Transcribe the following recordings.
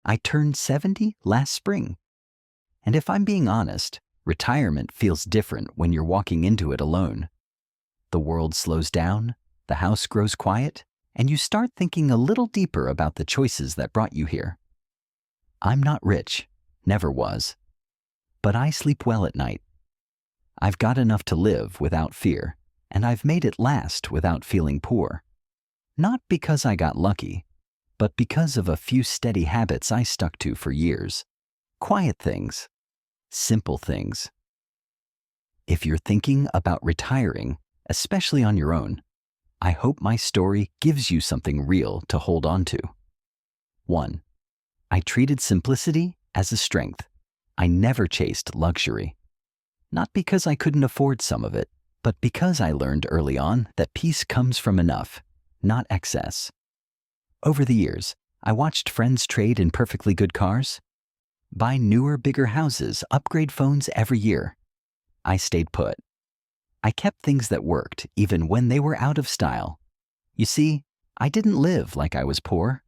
I turned 70 last spring. And if I'm being honest, retirement feels different when you're walking into it alone. The world slows down, the house grows quiet, and you start thinking a little deeper about the choices that brought you here. I'm not rich, never was, but I sleep well at night. I've got enough to live without fear, and I've made it last without feeling poor. Not because I got lucky, but because of a few steady habits I stuck to for years. Quiet things, simple things. If you're thinking about retiring, especially on your own, I hope my story gives you something real to hold on to. 1. I treated simplicity as a strength. I never chased luxury. Not because I couldn't afford some of it, but because I learned early on that peace comes from enough, not excess. Over the years, I watched friends trade in perfectly good cars, buy newer, bigger houses, upgrade phones every year. I stayed put. I kept things that worked even when they were out of style. You see, I didn't live like I was poor.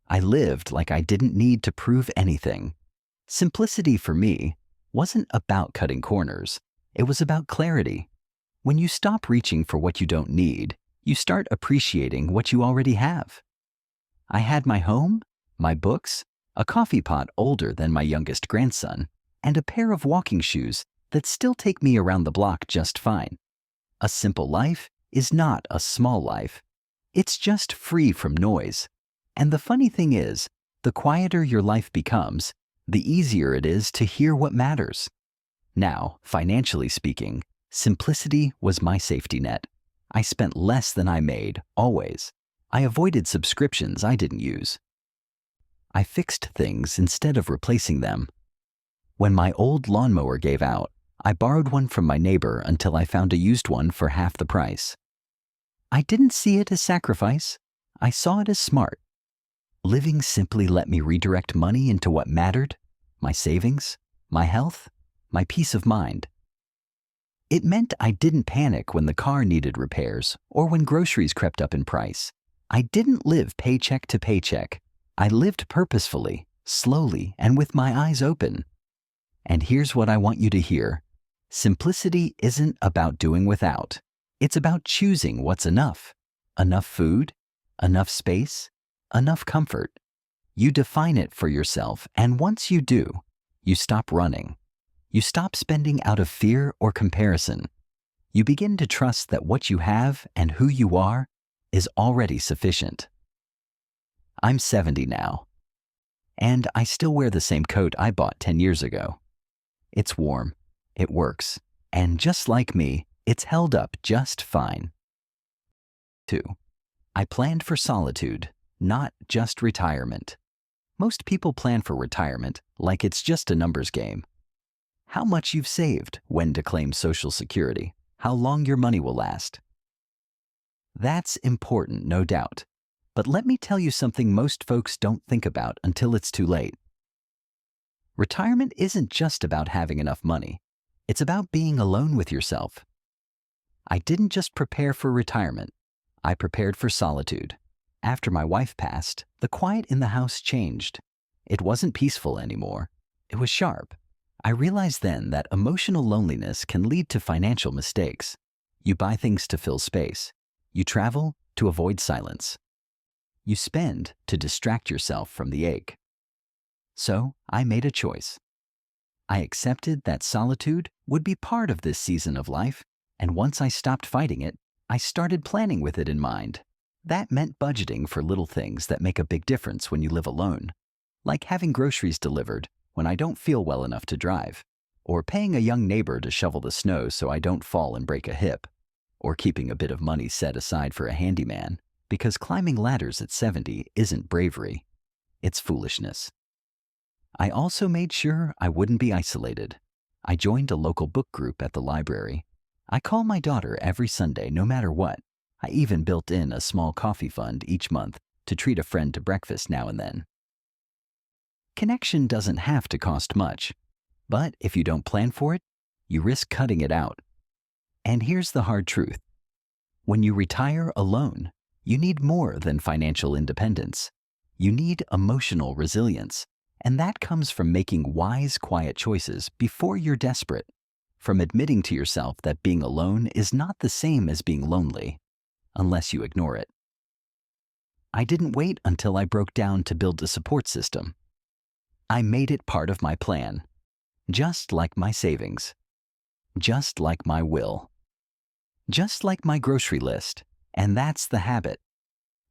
I lived like I didn't need to prove anything. Simplicity for me wasn't about cutting corners. It was about clarity. When you stop reaching for what you don't need, you start appreciating what you already have. I had my home, my books, a coffee pot older than my youngest grandson, and a pair of walking shoes that still take me around the block just fine. A simple life is not a small life. It's just free from noise. And the funny thing is, the quieter your life becomes, the easier it is to hear what matters. Now, financially speaking, simplicity was my safety net. I spent less than I made, always. I avoided subscriptions I didn't use. I fixed things instead of replacing them. When my old lawnmower gave out, I borrowed one from my neighbor until I found a used one for half the price. I didn't see it as sacrifice. I saw it as smart. Living simply let me redirect money into what mattered: my savings, my health, my peace of mind. It meant I didn't panic when the car needed repairs or when groceries crept up in price. I didn't live paycheck to paycheck. I lived purposefully, slowly, and with my eyes open. And here's what I want you to hear. Simplicity isn't about doing without. It's about choosing what's enough. Enough food, enough space, enough comfort. You define it for yourself, and once you do, you stop running. You stop spending out of fear or comparison. You begin to trust that what you have and who you are is already sufficient. I'm 70 now, and I still wear the same coat I bought 10 years ago. It's warm, it works, and just like me, it's held up just fine. 2. I planned for solitude, not just retirement. Most people plan for retirement like it's just a numbers game. How much you've saved, when to claim Social Security, how long your money will last. That's important, no doubt. But let me tell you something most folks don't think about until it's too late. Retirement isn't just about having enough money. It's about being alone with yourself. I didn't just prepare for retirement. I prepared for solitude. After my wife passed, the quiet in the house changed. It wasn't peaceful anymore. It was sharp. I realized then that emotional loneliness can lead to financial mistakes. You buy things to fill space. You travel to avoid silence. You spend to distract yourself from the ache. So I made a choice. I accepted that solitude would be part of this season of life, and once I stopped fighting it, I started planning with it in mind. That meant budgeting for little things that make a big difference when you live alone, like having groceries delivered when I don't feel well enough to drive, or paying a young neighbor to shovel the snow so I don't fall and break a hip, or keeping a bit of money set aside for a handyman, because climbing ladders at 70 isn't bravery, it's foolishness. I also made sure I wouldn't be isolated. I joined a local book group at the library. I call my daughter every Sunday no matter what. I even built in a small coffee fund each month to treat a friend to breakfast now and then. Connection doesn't have to cost much, but if you don't plan for it, you risk cutting it out. And here's the hard truth. When you retire alone, you need more than financial independence. You need emotional resilience. And that comes from making wise, quiet choices before you're desperate, from admitting to yourself that being alone is not the same as being lonely, unless you ignore it. I didn't wait until I broke down to build a support system. I made it part of my plan, just like my savings, just like my will, just like my grocery list. And that's the habit.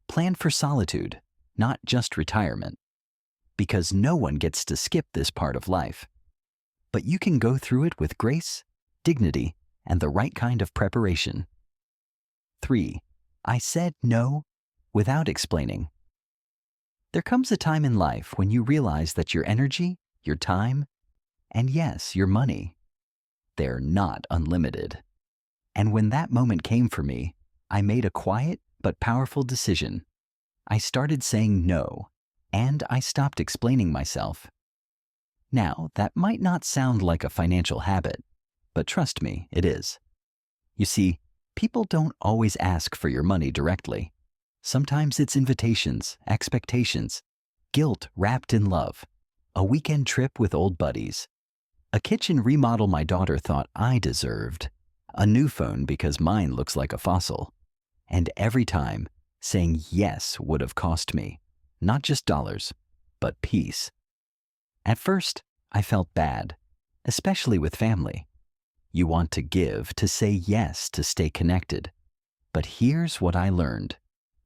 Plan for solitude, not just retirement, because no one gets to skip this part of life. But you can go through it with grace, dignity, and the right kind of preparation. 3. I said no without explaining. There comes a time in life when you realize that your energy, your time, and yes, your money, they're not unlimited. And when that moment came for me, I made a quiet but powerful decision. I started saying no, and I stopped explaining myself. Now, that might not sound like a financial habit, but trust me, it is. You see, people don't always ask for your money directly. Sometimes it's invitations, expectations, guilt wrapped in love, a weekend trip with old buddies, a kitchen remodel my daughter thought I deserved, a new phone because mine looks like a fossil. And every time, saying yes would have cost me, not just dollars, but peace. At first, I felt bad, especially with family. You want to give, to say yes, to stay connected. But here's what I learned.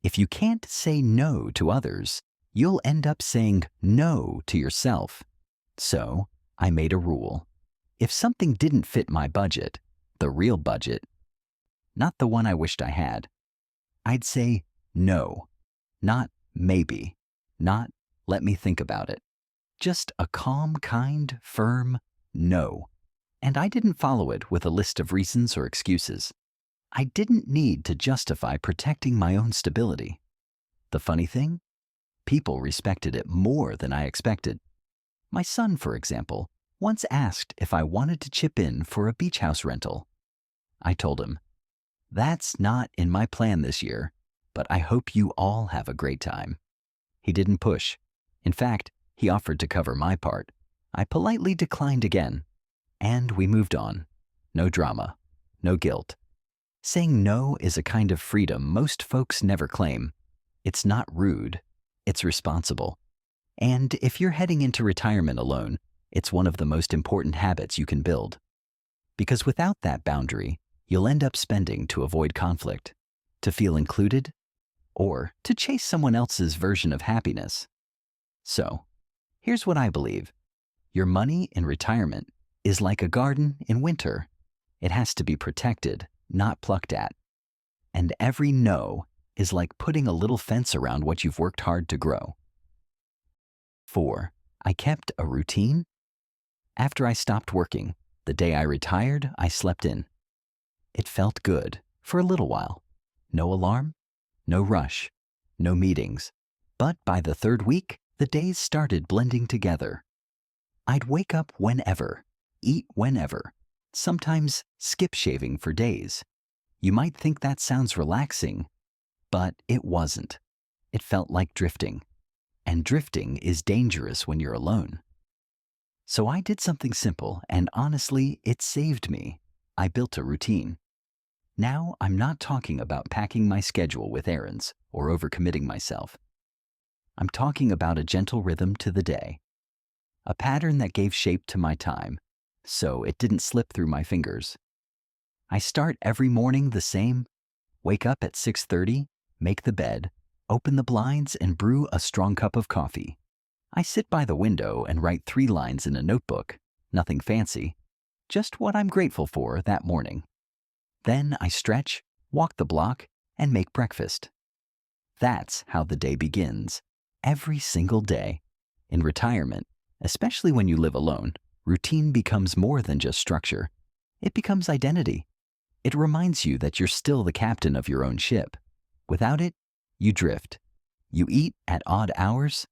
If you can't say no to others, you'll end up saying no to yourself. So, I made a rule. If something didn't fit my budget, the real budget, not the one I wished I had, I'd say no, not maybe, not let me think about it. Just a calm, kind, firm no. And I didn't follow it with a list of reasons or excuses. I didn't need to justify protecting my own stability. The funny thing? People respected it more than I expected. My son, for example, once asked if I wanted to chip in for a beach house rental. I told him, "That's not in my plan this year, but I hope you all have a great time." He didn't push. In fact, he offered to cover my part. I politely declined again, and we moved on. No drama, no guilt. Saying no is a kind of freedom most folks never claim. It's not rude, it's responsible. And if you're heading into retirement alone, it's one of the most important habits you can build. Because without that boundary, you'll end up spending to avoid conflict, to feel included, or to chase someone else's version of happiness. So, here's what I believe. Your money in retirement is like a garden in winter. It has to be protected, not plucked at. And every no is like putting a little fence around what you've worked hard to grow. 4. I kept a routine. After I stopped working, the day I retired, I slept in. It felt good for a little while. No alarm, no rush, no meetings. But by the 3rd week, the days started blending together. I'd wake up whenever, eat whenever, sometimes skip shaving for days. You might think that sounds relaxing, but it wasn't. It felt like drifting. And drifting is dangerous when you're alone. So I did something simple, and honestly, it saved me. I built a routine. Now I'm not talking about packing my schedule with errands or overcommitting myself. I'm talking about a gentle rhythm to the day. A pattern that gave shape to my time, so it didn't slip through my fingers. I start every morning the same. Wake up at 6:30, make the bed, open the blinds, and brew a strong cup of coffee. I sit by the window and write 3 lines in a notebook, nothing fancy, just what I'm grateful for that morning. Then I stretch, walk the block, and make breakfast. That's how the day begins, every single day. In retirement, especially when you live alone, routine becomes more than just structure. It becomes identity. It reminds you that you're still the captain of your own ship. Without it, you drift. You eat at odd hours.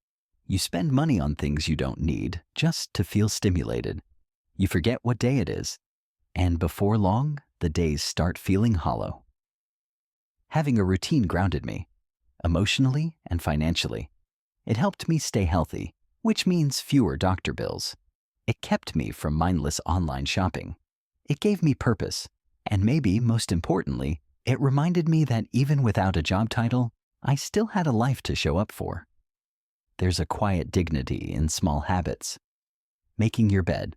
You spend money on things you don't need just to feel stimulated. You forget what day it is. And before long, the days start feeling hollow. Having a routine grounded me, emotionally and financially. It helped me stay healthy, which means fewer doctor bills. It kept me from mindless online shopping. It gave me purpose, and maybe most importantly, it reminded me that even without a job title, I still had a life to show up for. There's a quiet dignity in small habits. Making your bed,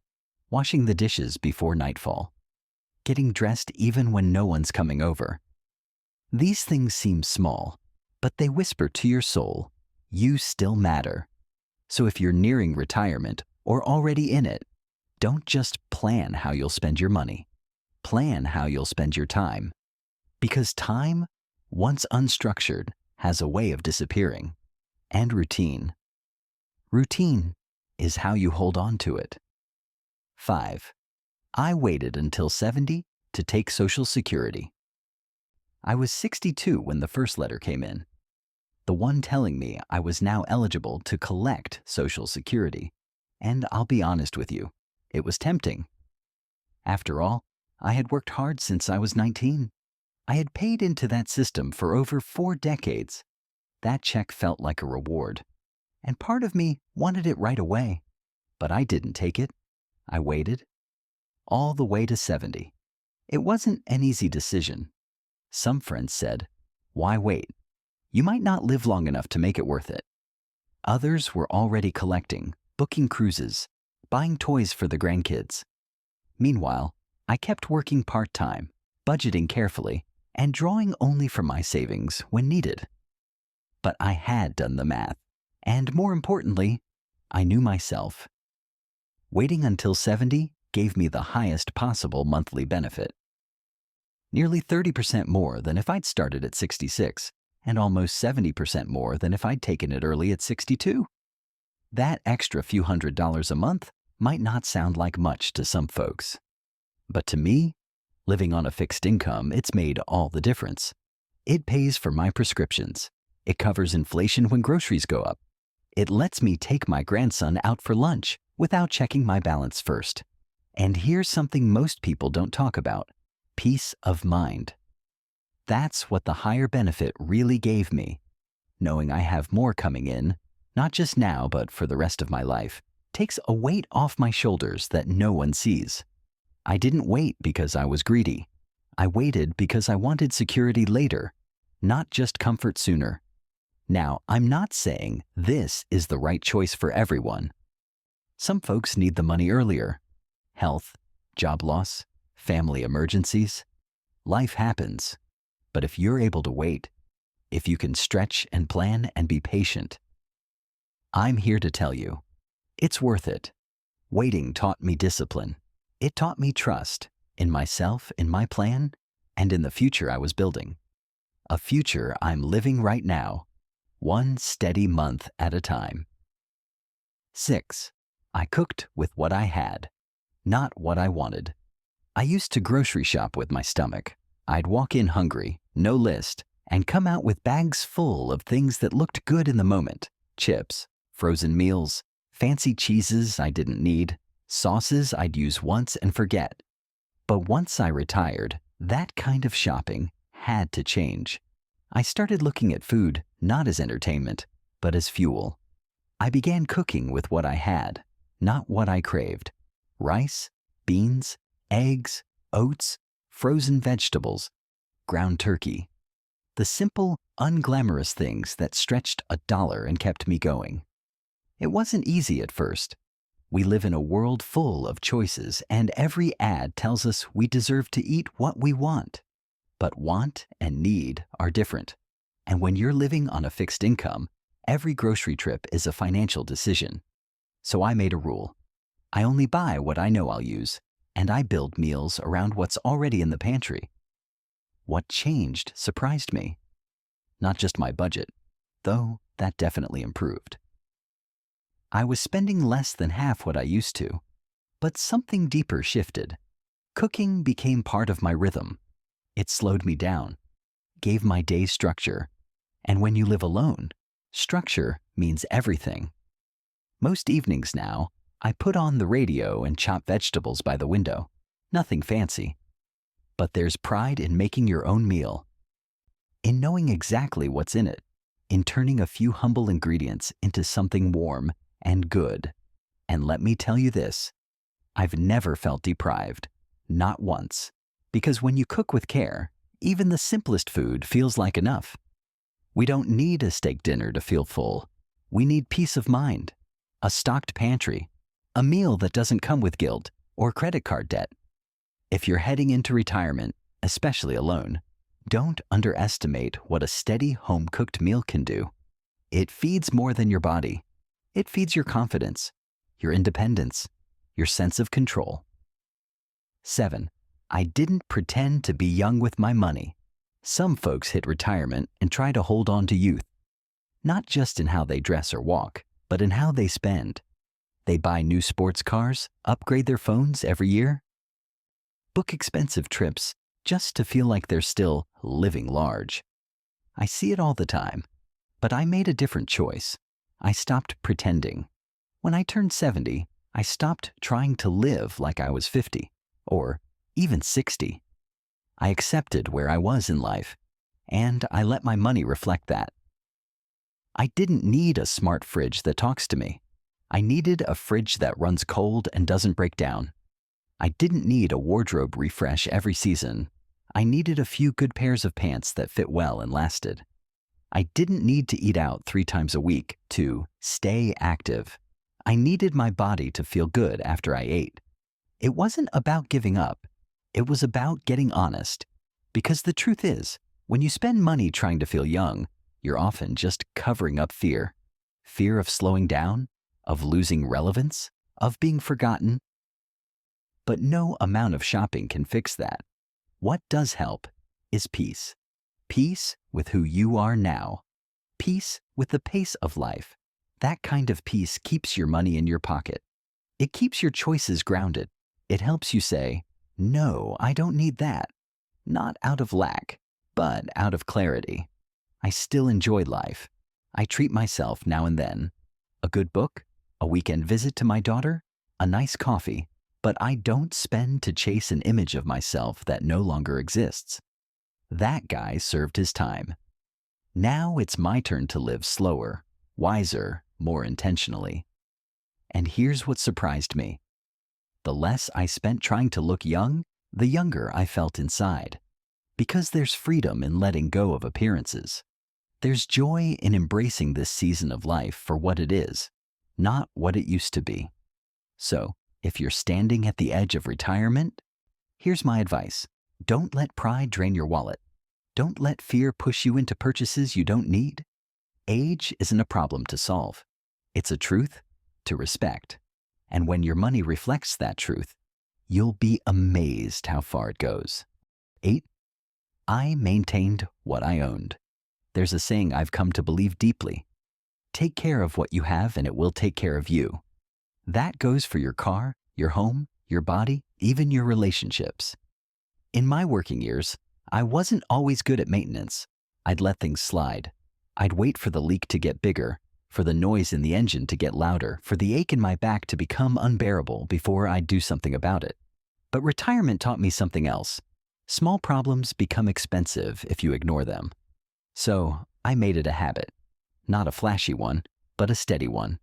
washing the dishes before nightfall, getting dressed even when no one's coming over. These things seem small, but they whisper to your soul, you still matter. So if you're nearing retirement or already in it, don't just plan how you'll spend your money. Plan how you'll spend your time. Because time, once unstructured, has a way of disappearing. And routine. Routine is how you hold on to it. 5. I waited until 70 to take Social Security. I was 62 when the first letter came in. The one telling me I was now eligible to collect Social Security. And I'll be honest with you, it was tempting. After all, I had worked hard since I was 19. I had paid into that system for over 4 decades. That check felt like a reward. And part of me wanted it right away. But I didn't take it. I waited. All the way to 70. It wasn't an easy decision. Some friends said, why wait? You might not live long enough to make it worth it. Others were already collecting, booking cruises, buying toys for the grandkids. Meanwhile, I kept working part-time, budgeting carefully, and drawing only from my savings when needed. But I had done the math, and more importantly, I knew myself. Waiting until 70 gave me the highest possible monthly benefit. Nearly 30% more than if I'd started at 66, and almost 70% more than if I'd taken it early at 62. That extra few $100s a month might not sound like much to some folks. But to me, living on a fixed income, it's made all the difference. It pays for my prescriptions. It covers inflation when groceries go up. It lets me take my grandson out for lunch without checking my balance first. And here's something most people don't talk about: peace of mind. That's what the higher benefit really gave me. Knowing I have more coming in, not just now but for the rest of my life, takes a weight off my shoulders that no one sees. I didn't wait because I was greedy. I waited because I wanted security later, not just comfort sooner. Now, I'm not saying this is the right choice for everyone. Some folks need the money earlier. Health, job loss, family emergencies. Life happens. But if you're able to wait, if you can stretch and plan and be patient, I'm here to tell you, it's worth it. Waiting taught me discipline. It taught me trust in myself, in my plan, and in the future I was building. A future I'm living right now, one steady month at a time. 6. I cooked with what I had, not what I wanted. I used to grocery shop with my stomach. I'd walk in hungry, no list, and come out with bags full of things that looked good in the moment: chips, frozen meals, fancy cheeses I didn't need, sauces I'd use once and forget. But once I retired, that kind of shopping had to change. I started looking at food not as entertainment, but as fuel. I began cooking with what I had, not what I craved: rice, beans, eggs, oats, frozen vegetables, ground turkey. The simple, unglamorous things that stretched $1 and kept me going. It wasn't easy at first. We live in a world full of choices, and every ad tells us we deserve to eat what we want. But want and need are different. And when you're living on a fixed income, every grocery trip is a financial decision. So I made a rule. I only buy what I know I'll use, and I build meals around what's already in the pantry. What changed surprised me. Not just my budget, though that definitely improved. I was spending less than half what I used to, but something deeper shifted. Cooking became part of my rhythm. It slowed me down, gave my day structure, and when you live alone, structure means everything. Most evenings now, I put on the radio and chop vegetables by the window. Nothing fancy. But there's pride in making your own meal, in knowing exactly what's in it, in turning a few humble ingredients into something warm and good. And let me tell you this, I've never felt deprived, not once. Because when you cook with care, even the simplest food feels like enough. We don't need a steak dinner to feel full. We need peace of mind, a stocked pantry, a meal that doesn't come with guilt or credit card debt. If you're heading into retirement, especially alone, don't underestimate what a steady home-cooked meal can do. It feeds more than your body. It feeds your confidence, your independence, your sense of control. 7. I didn't pretend to be young with my money. Some folks hit retirement and try to hold on to youth, not just in how they dress or walk, but in how they spend. They buy new sports cars, upgrade their phones every year, book expensive trips just to feel like they're still living large. I see it all the time, but I made a different choice. I stopped pretending. When I turned 70, I stopped trying to live like I was 50, or even 60. I accepted where I was in life, and I let my money reflect that. I didn't need a smart fridge that talks to me. I needed a fridge that runs cold and doesn't break down. I didn't need a wardrobe refresh every season. I needed a few good pairs of pants that fit well and lasted. I didn't need to eat out 3 times a week to stay active. I needed my body to feel good after I ate. It wasn't about giving up. It was about getting honest. Because the truth is, when you spend money trying to feel young, you're often just covering up fear. Fear of slowing down, of losing relevance, of being forgotten. But no amount of shopping can fix that. What does help is peace. Peace with who you are now. Peace with the pace of life. That kind of peace keeps your money in your pocket. It keeps your choices grounded. It helps you say, no, I don't need that. Not out of lack, but out of clarity. I still enjoy life. I treat myself now and then. A good book, a weekend visit to my daughter, a nice coffee. But I don't spend to chase an image of myself that no longer exists. That guy served his time. Now it's my turn to live slower, wiser, more intentionally. And here's what surprised me. The less I spent trying to look young, the younger I felt inside. Because there's freedom in letting go of appearances. There's joy in embracing this season of life for what it is, not what it used to be. So, if you're standing at the edge of retirement, here's my advice. Don't let pride drain your wallet. Don't let fear push you into purchases you don't need. Age isn't a problem to solve. It's a truth to respect. And when your money reflects that truth, you'll be amazed how far it goes. 8. I maintained what I owned. There's a saying I've come to believe deeply. Take care of what you have and it will take care of you. That goes for your car, your home, your body, even your relationships. In my working years, I wasn't always good at maintenance. I'd let things slide. I'd wait for the leak to get bigger, for the noise in the engine to get louder, for the ache in my back to become unbearable before I'd do something about it. But retirement taught me something else. Small problems become expensive if you ignore them. So I made it a habit. Not a flashy one, but a steady one.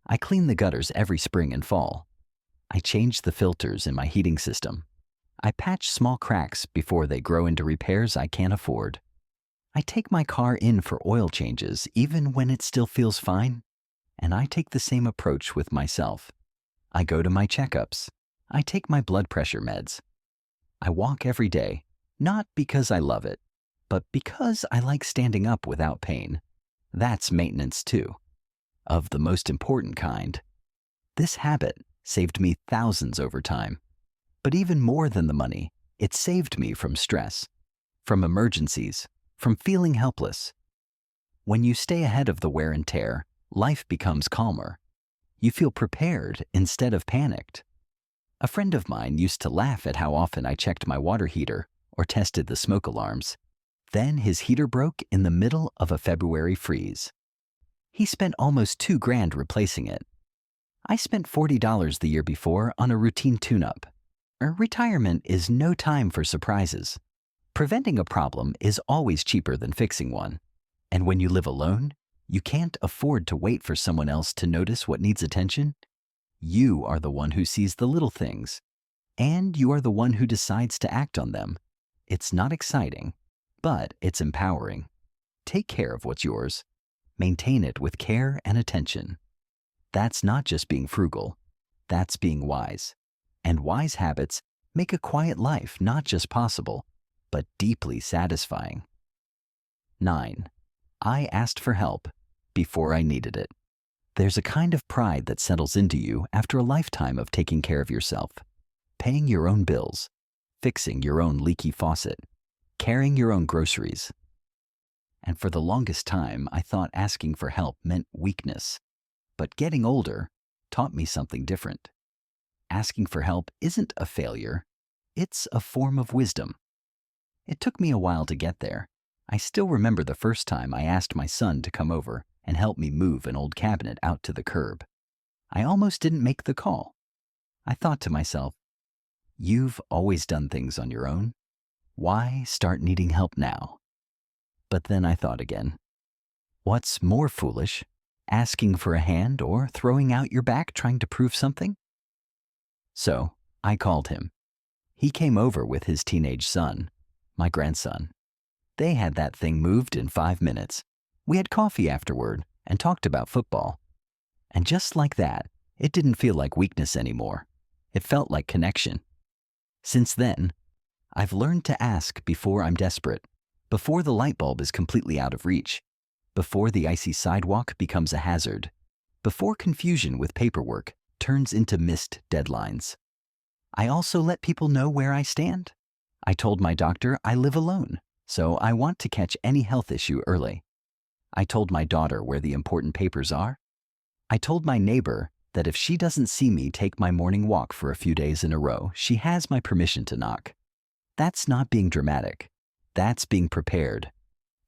I clean the gutters every spring and fall. I change the filters in my heating system. I patch small cracks before they grow into repairs I can't afford. I take my car in for oil changes even when it still feels fine. And I take the same approach with myself. I go to my checkups. I take my blood pressure meds. I walk every day, not because I love it, but because I like standing up without pain. That's maintenance too. Of the most important kind. This habit saved me thousands over time. But even more than the money, it saved me from stress, from emergencies, from feeling helpless. When you stay ahead of the wear and tear, life becomes calmer. You feel prepared instead of panicked. A friend of mine used to laugh at how often I checked my water heater or tested the smoke alarms. Then his heater broke in the middle of a February freeze. He spent almost $2,000 replacing it. I spent $40 the year before on a routine tune-up. Retirement is no time for surprises. Preventing a problem is always cheaper than fixing one. And when you live alone, You can't afford to wait for someone else to notice what needs attention. You are the one who sees the little things, and you are the one who decides to act on them. It's not exciting, but it's empowering. Take care of what's yours. Maintain it with care and attention. That's not just being frugal, that's being wise. And wise habits make a quiet life not just possible, but deeply satisfying. 9. I asked for help before I needed it. There's a kind of pride that settles into you after a lifetime of taking care of yourself, paying your own bills, fixing your own leaky faucet, carrying your own groceries. And for the longest time, I thought asking for help meant weakness. But getting older taught me something different. Asking for help isn't a failure, it's a form of wisdom. It took me a while to get there. I still remember the first time I asked my son to come over and help me move an old cabinet out to the curb. I almost didn't make the call. I thought to myself, you've always done things on your own. Why start needing help now? But then I thought again. What's more foolish, asking for a hand or throwing out your back trying to prove something? So I called him. He came over with his teenage son, my grandson. They had that thing moved in 5 minutes. We had coffee afterward and talked about football. And just like that, it didn't feel like weakness anymore. It felt like connection. Since then, I've learned to ask before I'm desperate, before the light bulb is completely out of reach, before the icy sidewalk becomes a hazard, before confusion with paperwork turns into missed deadlines. I also let people know where I stand. I told my doctor I live alone, so I want to catch any health issue early. I told my daughter where the important papers are. I told my neighbor that if she doesn't see me take my morning walk for a few days in a row, she has my permission to knock. That's not being dramatic. That's being prepared.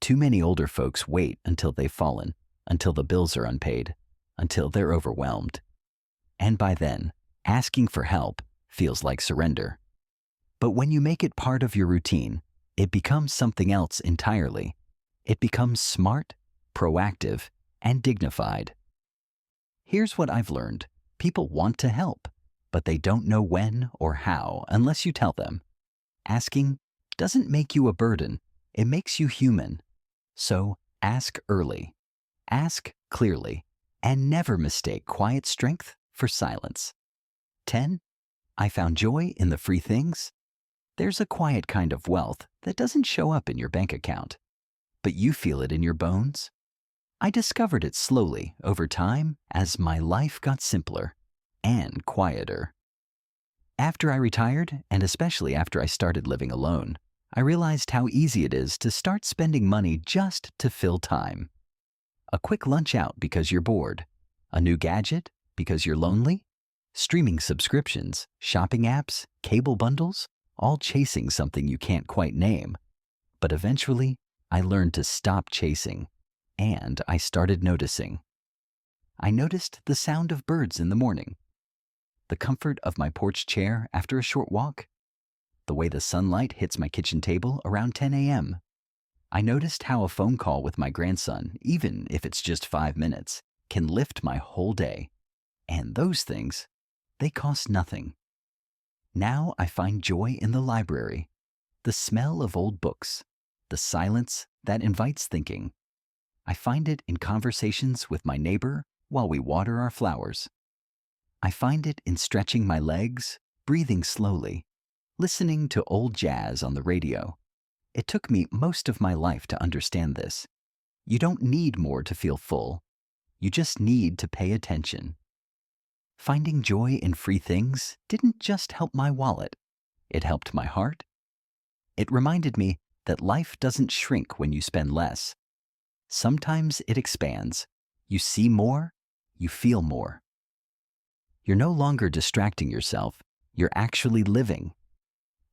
Too many older folks wait until they've fallen, until the bills are unpaid, until they're overwhelmed. And by then, asking for help feels like surrender. But when you make it part of your routine, it becomes something else entirely. It becomes smart, proactive, and dignified. Here's what I've learned. People want to help, but they don't know when or how unless you tell them. Asking doesn't make you a burden, it makes you human. So ask early, ask clearly, and never mistake quiet strength for silence. 10. I found joy in the free things. There's a quiet kind of wealth that doesn't show up in your bank account, but you feel it in your bones. I discovered it slowly over time as my life got simpler and quieter. After I retired, and especially after I started living alone, I realized how easy it is to start spending money just to fill time. A quick lunch out because you're bored, a new gadget because you're lonely, streaming subscriptions, shopping apps, cable bundles, all chasing something you can't quite name. But eventually, I learned to stop chasing, and I started noticing. I noticed the sound of birds in the morning, the comfort of my porch chair after a short walk, the way the sunlight hits my kitchen table around 10 a.m. I noticed how a phone call with my grandson, even if it's just 5 minutes, can lift my whole day. And those things, they cost nothing. Now I find joy in the library, the smell of old books, the silence that invites thinking. I find it in conversations with my neighbor while we water our flowers. I find it in stretching my legs, breathing slowly, listening to old jazz on the radio. It took me most of my life to understand this. You don't need more to feel full. You just need to pay attention. Finding joy in free things didn't just help my wallet. It helped my heart. It reminded me that life doesn't shrink when you spend less. Sometimes it expands. You see more, you feel more. You're no longer distracting yourself. You're actually living.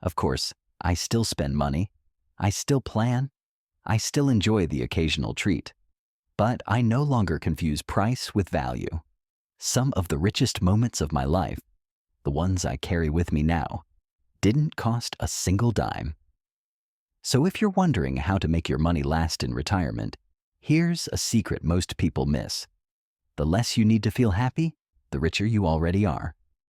Of course, I still spend money. I still plan. I still enjoy the occasional treat. But I no longer confuse price with value. Some of the richest moments of my life, the ones I carry with me now, didn't cost a single dime. So if you're wondering how to make your money last in retirement, Here's a secret most people miss. The less you need to feel happy, the richer you already are.